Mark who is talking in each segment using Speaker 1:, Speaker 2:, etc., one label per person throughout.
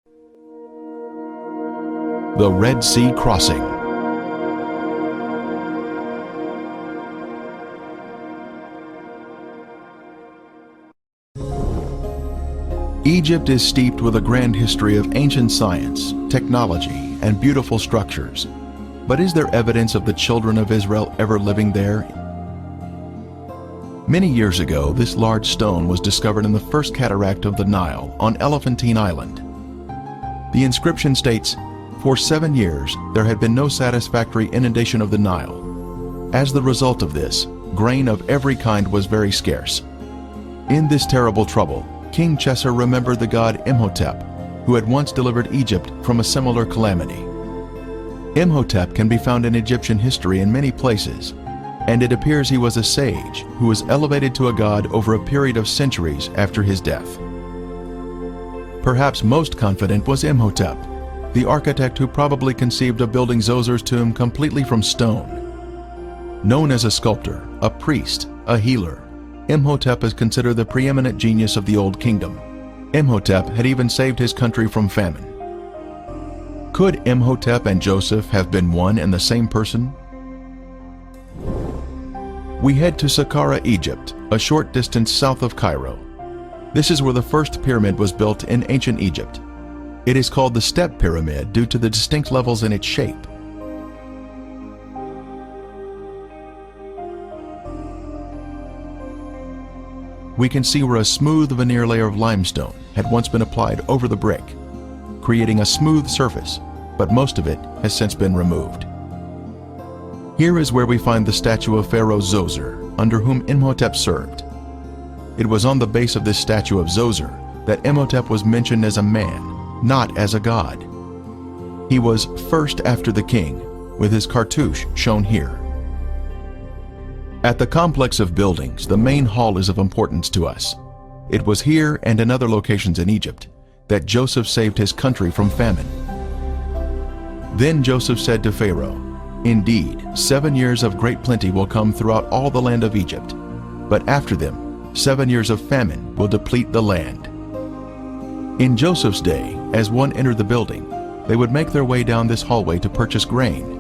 Speaker 1: The Red Sea Crossing. Egypt is steeped with a grand history of ancient science, technology, and beautiful structures. But is there evidence of the children of Israel ever living there? Many years ago, this large stone was discovered in the first cataract of the Nile on Elephantine Island. The inscription states, "For 7 years, there had been no satisfactory inundation of the Nile. As the result of this, grain of every kind was very scarce. In this terrible trouble, King Chesser remembered the god Imhotep, who had once delivered Egypt from a similar calamity." Imhotep can be found in Egyptian history in many places, and it appears he was a sage who was elevated to a god over a period of centuries after his death. Perhaps most confident was Imhotep, the architect who probably conceived of building Zoser's tomb completely from stone. Known as a sculptor, a priest, a healer, Imhotep is considered the preeminent genius of the Old Kingdom. Imhotep had even saved his country from famine. Could Imhotep and Joseph have been one and the same person? We head to Saqqara, Egypt, a short distance south of Cairo. This is where the first pyramid was built in ancient Egypt. It is called the Step Pyramid due to the distinct levels in its shape. We can see where a smooth veneer layer of limestone had once been applied over the brick, creating a smooth surface, but most of it has since been removed. Here is where we find the statue of Pharaoh Zoser, under whom Imhotep served. It was on the base of this statue of Zoser that Imhotep was mentioned as a man, not as a god. He was first after the king, with his cartouche shown here. At the complex of buildings, the main hall is of importance to us. It was here and in other locations in Egypt that Joseph saved his country from famine. Then Joseph said to Pharaoh, "Indeed, 7 years of great plenty will come throughout all the land of Egypt, but after them, 7 years of famine will deplete the land." In Joseph's day, as one entered the building, they would make their way down this hallway to purchase grain.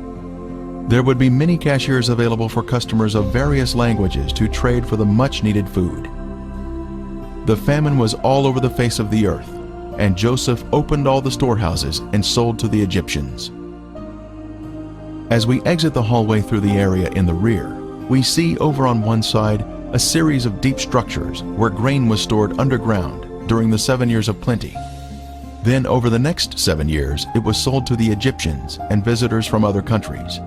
Speaker 1: There would be many cashiers available for customers of various languages to trade for the much-needed food. The famine was all over the face of the earth, and Joseph opened all the storehouses and sold to the Egyptians. As we exit the hallway through the area in the rear, we see over on one side a series of deep structures where grain was stored underground during the 7 years of plenty. Then over the next 7 years, it was sold to the Egyptians and visitors from other countries.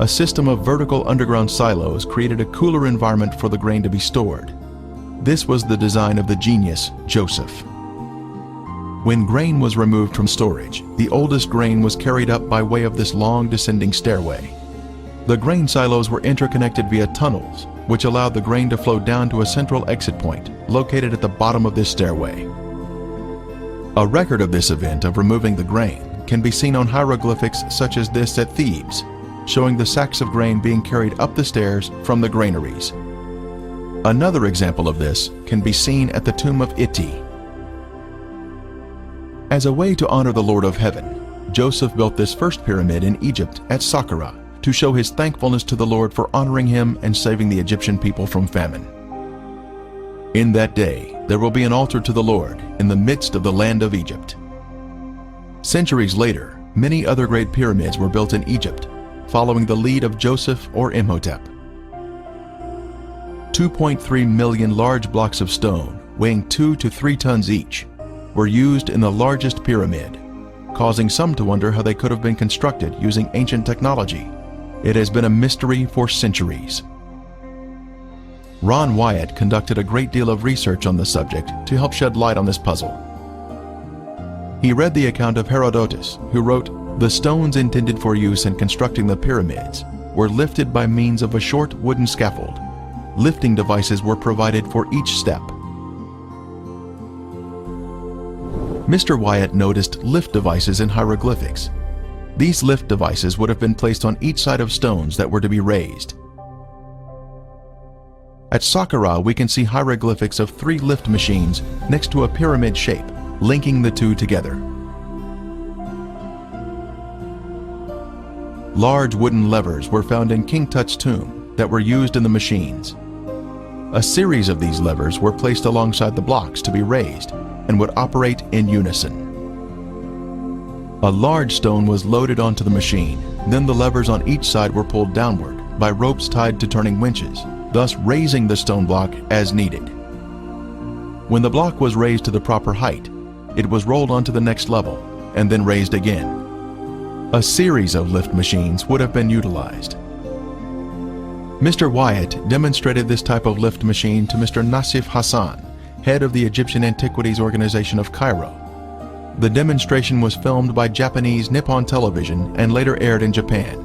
Speaker 1: A system of vertical underground silos created a cooler environment for the grain to be stored. This was the design of the genius, Joseph. When grain was removed from storage, the oldest grain was carried up by way of this long descending stairway. The grain silos were interconnected via tunnels, which allowed the grain to flow down to a central exit point located at the bottom of this stairway. A record of this event of removing the grain can be seen on hieroglyphics such as this at Thebes, showing the sacks of grain being carried up the stairs from the granaries. Another example of this can be seen at the tomb of Iti. As a way to honor the Lord of Heaven, Joseph built this first pyramid in Egypt at Saqqara to show his thankfulness to the Lord for honoring him and saving the Egyptian people from famine. In that day, there will be an altar to the Lord in the midst of the land of Egypt. Centuries later, many other great pyramids were built in Egypt, following the lead of Joseph or Imhotep. 2.3 million large blocks of stone, weighing 2 to 3 tons each, were used in the largest pyramid, causing some to wonder how they could have been constructed using ancient technology. It has been a mystery for centuries. Rona Wyatta conducted a great deal of research on the subject to help shed light on this puzzle. He read the account of Herodotus, who wrote, "The stones intended for use in constructing the pyramids were lifted by means of a short wooden scaffold. Lifting devices were provided for each step." Mr. Wyatta noticed lift devices in hieroglyphics. These lift devices would have been placed on each side of stones that were to be raised. At Saqqara, we can see hieroglyphics of 3 lift machines next to a pyramid shape, linking the two together. Large wooden levers were found in King Tut's tomb that were used in the machines. A series of these levers were placed alongside the blocks to be raised and would operate in unison. A large stone was loaded onto the machine, then the levers on each side were pulled downward by ropes tied to turning winches, thus raising the stone block as needed. When the block was raised to the proper height, it was rolled onto the next level and then raised again. A series of lift machines would have been utilized. Mr. Wyatt demonstrated this type of lift machine to Mr. Nassif Hassan, head of the Egyptian Antiquities Organization of Cairo. The demonstration was filmed by Japanese Nippon Television and later aired in Japan.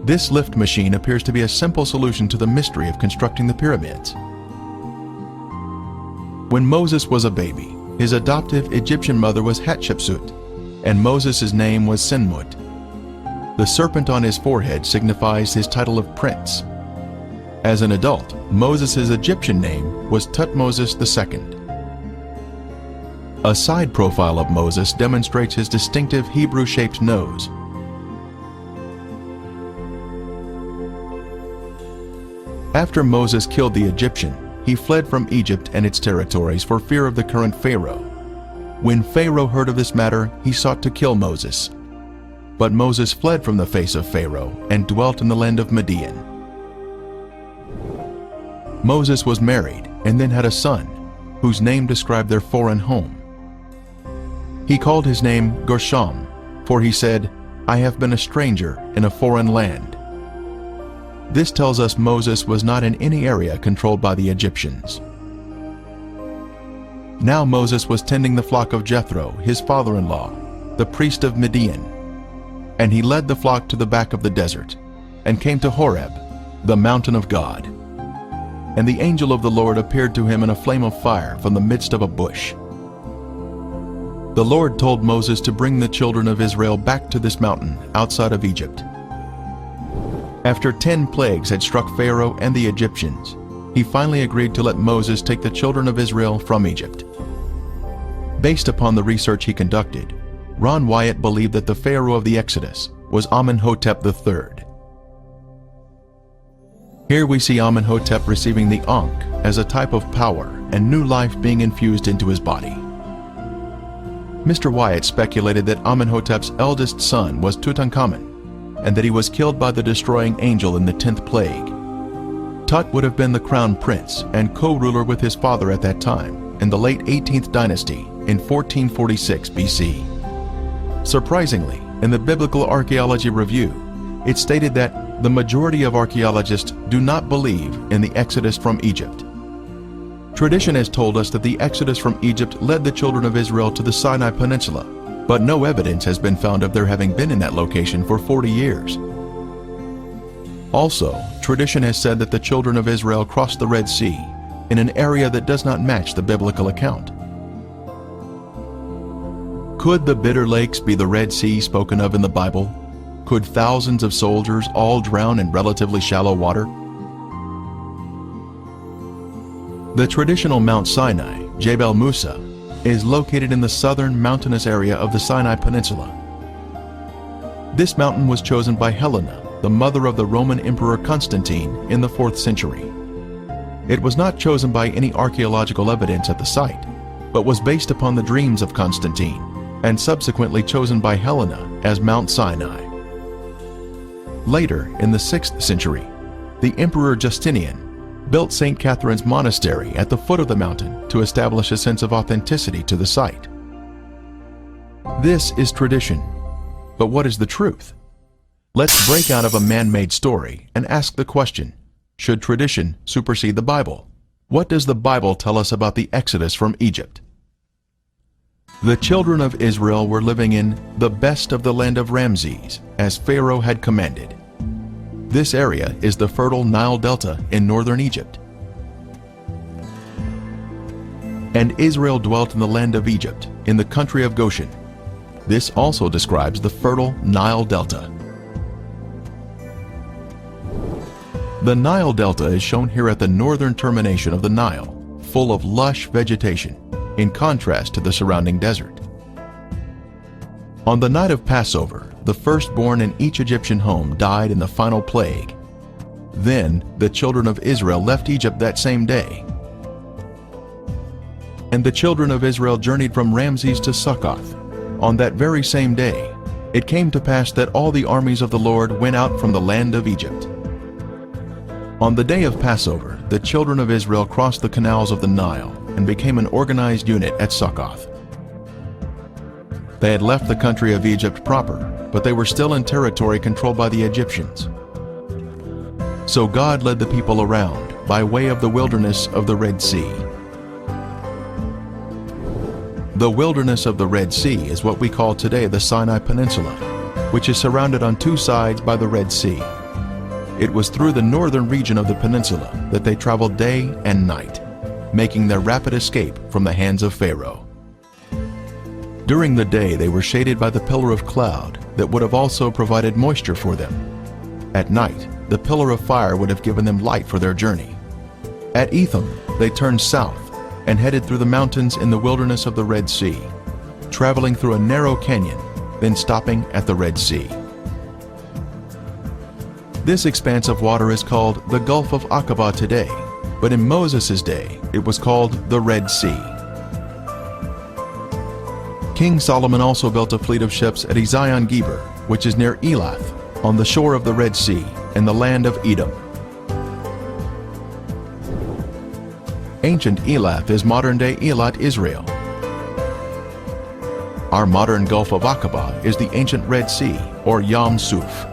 Speaker 1: This lift machine appears to be a simple solution to the mystery of constructing the pyramids. When Moses was a baby, his adoptive Egyptian mother was Hatshepsut, and Moses' name was Senmut. The serpent on his forehead signifies his title of prince. As an adult, Moses' Egyptian name was Tutmosis II. A side profile of Moses demonstrates his distinctive Hebrew-shaped nose. After Moses killed the Egyptian, he fled from Egypt and its territories for fear of the current Pharaoh. When Pharaoh heard of this matter, he sought to kill Moses. But Moses fled from the face of Pharaoh and dwelt in the land of Midian. Moses was married and then had a son, whose name described their foreign home. He called his name Gershom, for he said, "I have been a stranger in a foreign land." This tells us Moses was not in any area controlled by the Egyptians. Now Moses was tending the flock of Jethro, his father-in-law, the priest of Midian. And he led the flock to the back of the desert, and came to Horeb, the mountain of God. And the angel of the Lord appeared to him in a flame of fire from the midst of a bush. The Lord told Moses to bring the children of Israel back to this mountain outside of Egypt. After 10 plagues had struck Pharaoh and the Egyptians, he finally agreed to let Moses take the children of Israel from Egypt. Based upon the research he conducted, Ron Wyatt believed that the Pharaoh of the Exodus was Amenhotep III. Here we see Amenhotep receiving the Ankh as a type of power and new life being infused into his body. Mr. Wyatt speculated that Amenhotep's eldest son was Tutankhamun, and that he was killed by the destroying angel in the 10th plague. Tut would have been the crown prince and co-ruler with his father at that time, in the late 18th dynasty in 1446 BC. Surprisingly, in the Biblical Archaeology Review, it stated that the majority of archaeologists do not believe in the Exodus from Egypt. Tradition has told us that the Exodus from Egypt led the children of Israel to the Sinai Peninsula, but no evidence has been found of their having been in that location for 40 years. Also, tradition has said that the children of Israel crossed the Red Sea in an area that does not match the biblical account. Could the bitter lakes be the Red Sea spoken of in the Bible? Could thousands of soldiers all drown in relatively shallow water? The traditional Mount Sinai, Jebel Musa, is located in the southern mountainous area of the Sinai Peninsula. This mountain was chosen by Helena, the mother of the Roman Emperor Constantine, in the 4th century. It was not chosen by any archaeological evidence at the site, but was based upon the dreams of Constantine, and subsequently chosen by Helena as Mount Sinai. Later, in the 6th century, the Emperor Justinian built St. Catherine's Monastery at the foot of the mountain to establish a sense of authenticity to the site. This is tradition, but what is the truth? Let's break out of a man-made story and ask the question, should tradition supersede the Bible? What does the Bible tell us about the Exodus from Egypt? The children of Israel were living in the best of the land of Ramses, as Pharaoh had commanded. This area is the fertile Nile Delta in northern Egypt. And Israel dwelt in the land of Egypt, in the country of Goshen. This also describes the fertile Nile Delta. The Nile Delta is shown here at the northern termination of the Nile, full of lush vegetation, in contrast to the surrounding desert. On the night of Passover, the firstborn in each Egyptian home died in the final plague. Then the children of Israel left Egypt that same day. And the children of Israel journeyed from Ramses to Succoth. On that very same day, it came to pass that all the armies of the Lord went out from the land of Egypt. On the day of Passover, the children of Israel crossed the canals of the Nile and became an organized unit at Succoth. They had left the country of Egypt proper, but they were still in territory controlled by the Egyptians. So God led the people around by way of the wilderness of the Red Sea. The wilderness of the Red Sea is what we call today the Sinai Peninsula, which is surrounded on two sides by the Red Sea. It was through the northern region of the peninsula that they traveled day and night, making their rapid escape from the hands of Pharaoh. During the day they were shaded by the pillar of cloud that would have also provided moisture for them. At night, the pillar of fire would have given them light for their journey. At Etham, they turned south and headed through the mountains in the wilderness of the Red Sea, traveling through a narrow canyon, then stopping at the Red Sea. This expanse of water is called the Gulf of Aqaba today, but in Moses' day it was called the Red Sea. King Solomon also built a fleet of ships at Ezion-Geber, which is near Elath, on the shore of the Red Sea, in the land of Edom. Ancient Elath is modern-day Eilat, Israel. Our modern Gulf of Aqaba is the ancient Red Sea, or Yam Suf.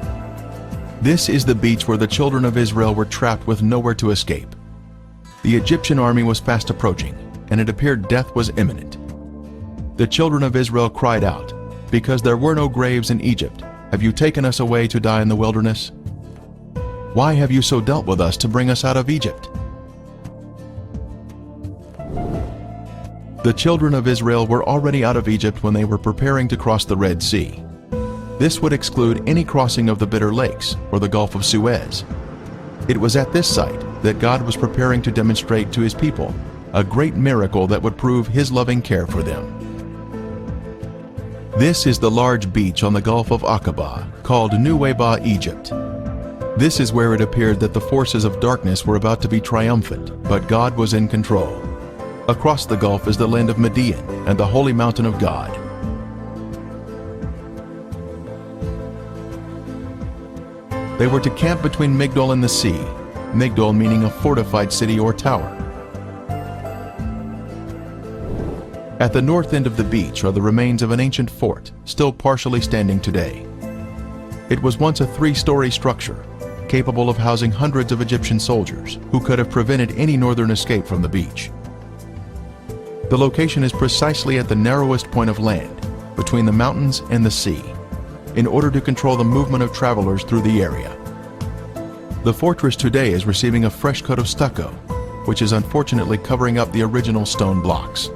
Speaker 1: This is the beach where the children of Israel were trapped with nowhere to escape. The Egyptian army was fast approaching, and it appeared death was imminent. The children of Israel cried out, "Because there were no graves in Egypt, have you taken us away to die in the wilderness? Why have you so dealt with us to bring us out of Egypt?" The children of Israel were already out of Egypt when they were preparing to cross the Red Sea. This would exclude any crossing of the Bitter Lakes or the Gulf of Suez. It was at this site that God was preparing to demonstrate to his people a great miracle that would prove his loving care for them. This is the large beach on the Gulf of Aqaba, called Nuweiba, Egypt. This is where it appeared that the forces of darkness were about to be triumphant, but God was in control. Across the Gulf is the land of Midian and the holy mountain of God. They were to camp between Migdol and the sea, Migdol meaning a fortified city or tower. At the north end of the beach are the remains of an ancient fort, still partially standing today. It was once a three-story structure, capable of housing hundreds of Egyptian soldiers who could have prevented any northern escape from the beach. The location is precisely at the narrowest point of land, between the mountains and the sea, in order to control the movement of travelers through the area. The fortress today is receiving a fresh coat of stucco, which is unfortunately covering up the original stone blocks.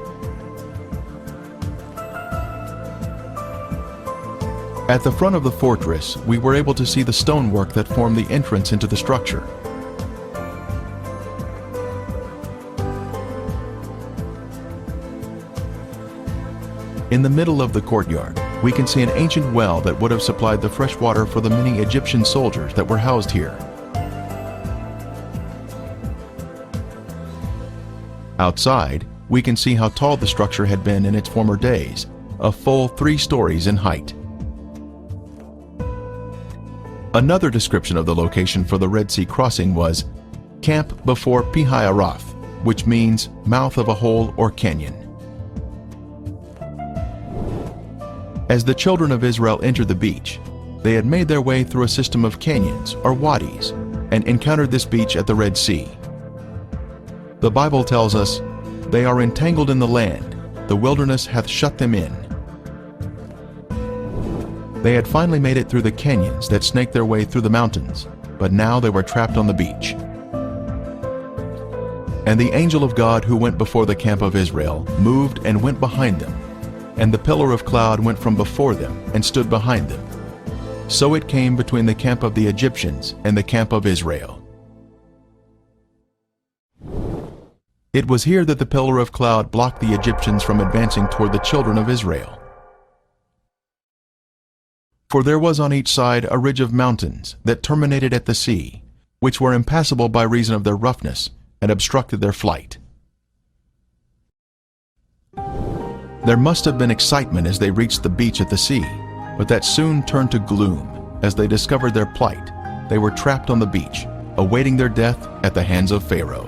Speaker 1: At the front of the fortress, we were able to see the stonework that formed the entrance into the structure. In the middle of the courtyard, we can see an ancient well that would have supplied the fresh water for the many Egyptian soldiers that were housed here. Outside, we can see how tall the structure had been in its former days, a full 3 stories in height. Another description of the location for the Red Sea crossing was camp before Pi-Hahiroth, which means mouth of a hole or canyon. As the children of Israel entered the beach, they had made their way through a system of canyons or wadis and encountered this beach at the Red Sea. The Bible tells us, "They are entangled in the land, the wilderness hath shut them in." They had finally made it through the canyons that snaked their way through the mountains, but now they were trapped on the beach. And the angel of God who went before the camp of Israel moved and went behind them, and the pillar of cloud went from before them and stood behind them. So it came between the camp of the Egyptians and the camp of Israel. It was here that the pillar of cloud blocked the Egyptians from advancing toward the children of Israel. For there was on each side a ridge of mountains that terminated at the sea, which were impassable by reason of their roughness, and obstructed their flight. There must have been excitement as they reached the beach at the sea, but that soon turned to gloom as they discovered their plight. They were trapped on the beach, awaiting their death at the hands of Pharaoh.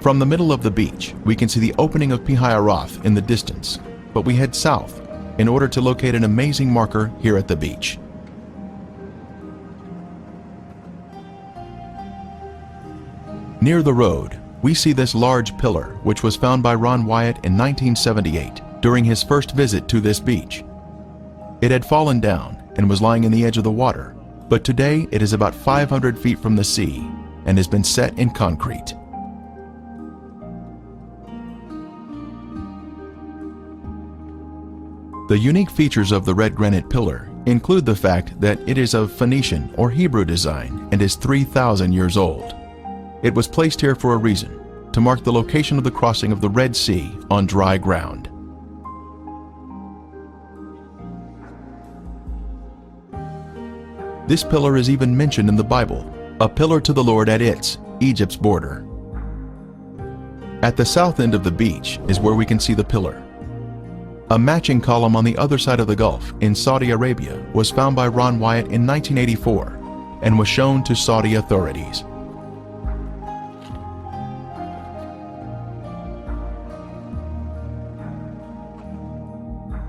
Speaker 1: From the middle of the beach, we can see the opening of Pi-Hahiroth in the distance, but we head south in order to locate an amazing marker here at the beach. Near the road, we see this large pillar, which was found by Ron Wyatta in 1978 during his first visit to this beach. It had fallen down and was lying in the edge of the water, but today it is about 500 feet from the sea and has been set in concrete. The unique features of the red granite pillar include the fact that it is of Phoenician or Hebrew design and is 3,000 years old. It was placed here for a reason, to mark the location of the crossing of the Red Sea on dry ground. This pillar is even mentioned in the Bible, a pillar to the Lord at Egypt's border. At the south end of the beach is where we can see the pillar. A matching column on the other side of the Gulf in Saudi Arabia was found by Ron Wyatta in 1984 and was shown to Saudi authorities.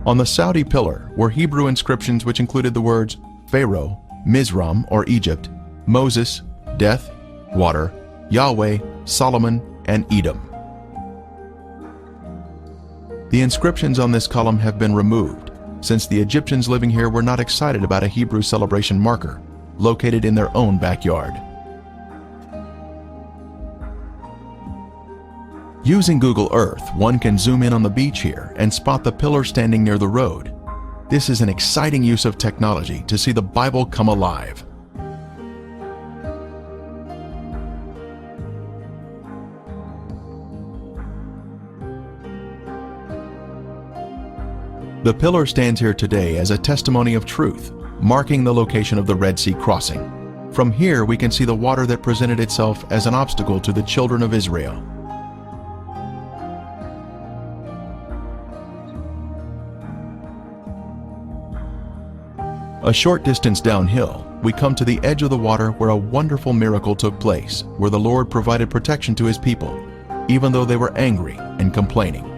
Speaker 1: On the Saudi pillar were Hebrew inscriptions which included the words Pharaoh, Mizraim or Egypt, Moses, death, water, Yahweh, Solomon, and Edom. The inscriptions on this column have been removed, since the Egyptians living here were not excited about a Hebrew celebration marker located in their own backyard. Using Google Earth, one can zoom in on the beach here and spot the pillar standing near the road. This is an exciting use of technology to see the Bible come alive. The pillar stands here today as a testimony of truth, marking the location of the Red Sea crossing. From here, we can see the water that presented itself as an obstacle to the children of Israel. A short distance downhill, we come to the edge of the water where a wonderful miracle took place, where the Lord provided protection to His people, even though they were angry and complaining.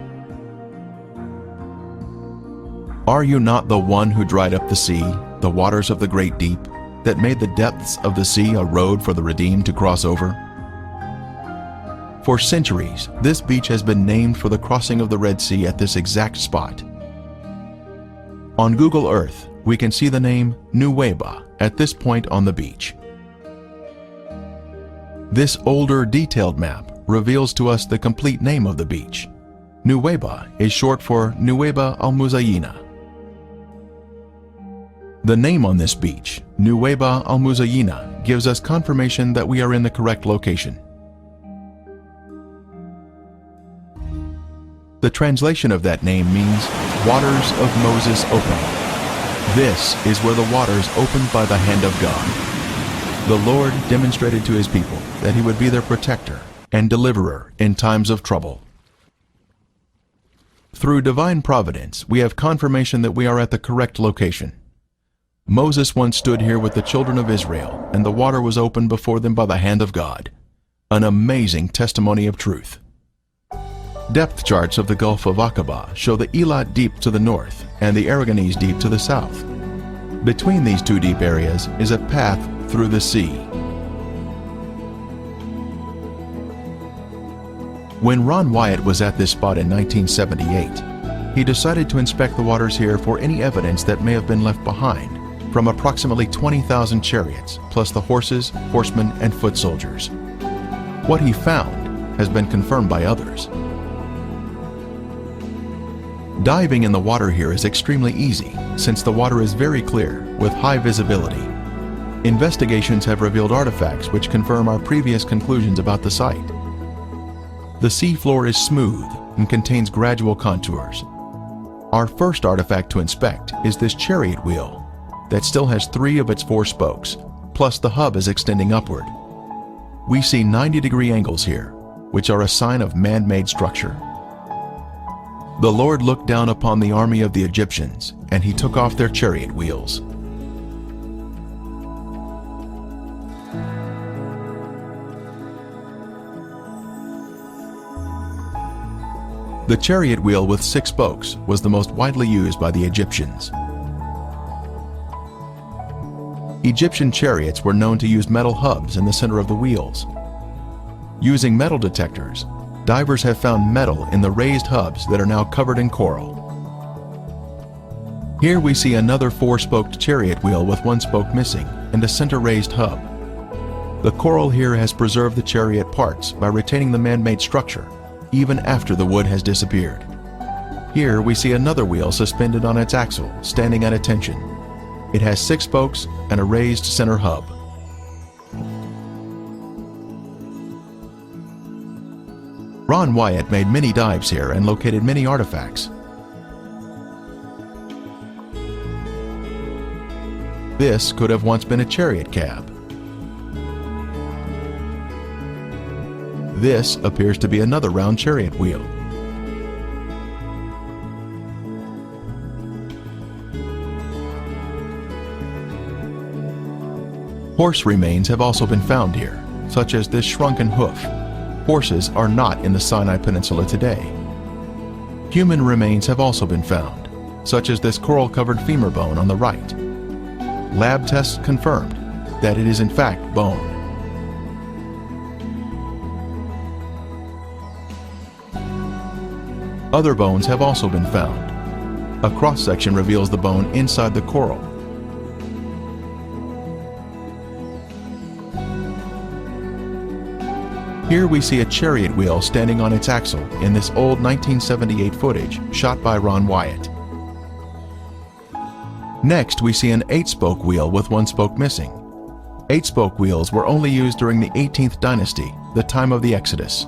Speaker 1: Are you not the one who dried up the sea, the waters of the great deep, that made the depths of the sea a road for the redeemed to cross over? For centuries, this beach has been named for the crossing of the Red Sea at this exact spot. On Google Earth, we can see the name Nuweiba at this point on the beach. This older, detailed map reveals to us the complete name of the beach. Nuweiba is short for Nuweiba al-Muzayina. The name on this beach, Nuweiba al-Muzayina, gives us confirmation that we are in the correct location. The translation of that name means waters of Moses opening. This is where the waters opened by the hand of God. The Lord demonstrated to His people that He would be their protector and deliverer in times of trouble. Through divine providence, we have confirmation that we are at the correct location. Moses once stood here with the children of Israel, and the water was opened before them by the hand of God. An amazing testimony of truth. Depth charts of the Gulf of Aqaba show the Eilat Deep to the north and the Aragonese Deep to the south. Between these two deep areas is a path through the sea. When Ron Wyatta was at this spot in 1978, he decided to inspect the waters here for any evidence that may have been left behind from approximately 20,000 chariots, plus the horses, horsemen, and foot soldiers. What he found has been confirmed by others. Diving in the water here is extremely easy, since the water is very clear with high visibility. Investigations have revealed artifacts which confirm our previous conclusions about the site. The seafloor is smooth and contains gradual contours. Our first artifact to inspect is this chariot wheel that still has 3 of its 4 spokes, plus the hub is extending upward. We see 90-degree angles here, which are a sign of man-made structure. The Lord looked down upon the army of the Egyptians, and he took off their chariot wheels. The chariot wheel with 6 spokes was the most widely used by the Egyptians. Egyptian chariots were known to use metal hubs in the center of the wheels. Using metal detectors, divers have found metal in the raised hubs that are now covered in coral. Here we see another 4-spoked chariot wheel with 1 spoke missing and a center raised hub. The coral here has preserved the chariot parts by retaining the man-made structure, even after the wood has disappeared. Here we see another wheel suspended on its axle, standing at attention. It has 6 spokes and a raised center hub. Ron Wyatta made many dives here and located many artifacts. This could have once been a chariot cab. This appears to be another round chariot wheel. Horse remains have also been found here, such as this shrunken hoof. Horses are not in the Sinai Peninsula today. Human remains have also been found, such as this coral-covered femur bone on the right. Lab tests confirmed that it is in fact bone. Other bones have also been found. A cross-section reveals the bone inside the coral. Here we see a chariot wheel standing on its axle in this old 1978 footage shot by Ron Wyatta. Next we see an 8-spoke wheel with 1 spoke missing. 8-spoke wheels were only used during the 18th dynasty, the time of the Exodus.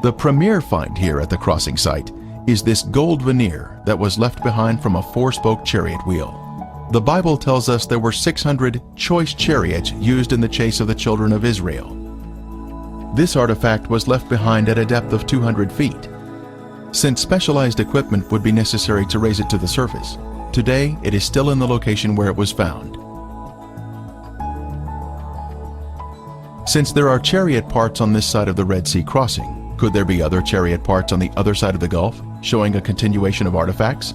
Speaker 1: The premier find here at the crossing site is this gold veneer that was left behind from a 4-spoke chariot wheel. The Bible tells us there were 600 choice chariots used in the chase of the children of Israel. This artifact was left behind at a depth of 200 feet. Since specialized equipment would be necessary to raise it to the surface, today it is still in the location where it was found. Since there are chariot parts on this side of the Red Sea crossing, could there be other chariot parts on the other side of the Gulf, showing a continuation of artifacts?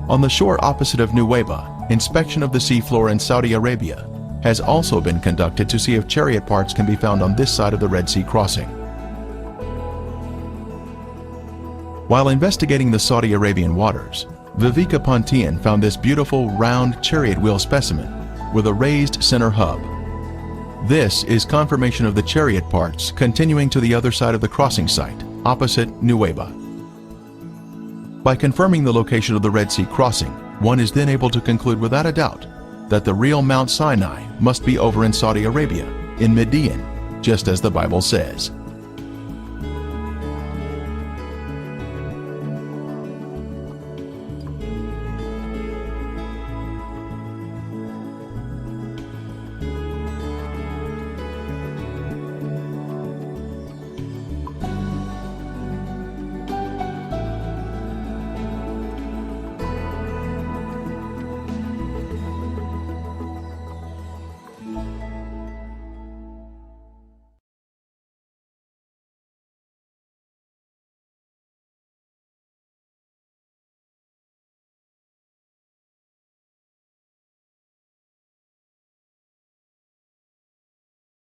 Speaker 1: On the shore opposite of Nuweiba, inspection of the seafloor in Saudi Arabia has also been conducted to see if chariot parts can be found on this side of the Red Sea crossing. While investigating the Saudi Arabian waters, Viveka Pontian found this beautiful round chariot wheel specimen with a raised center hub. This is confirmation of the chariot parts continuing to the other side of the crossing site, opposite Nuweiba. By confirming the location of the Red Sea crossing, one is then able to conclude without a doubt that the real Mount Sinai must be over in Saudi Arabia, in Midian, just as the Bible says.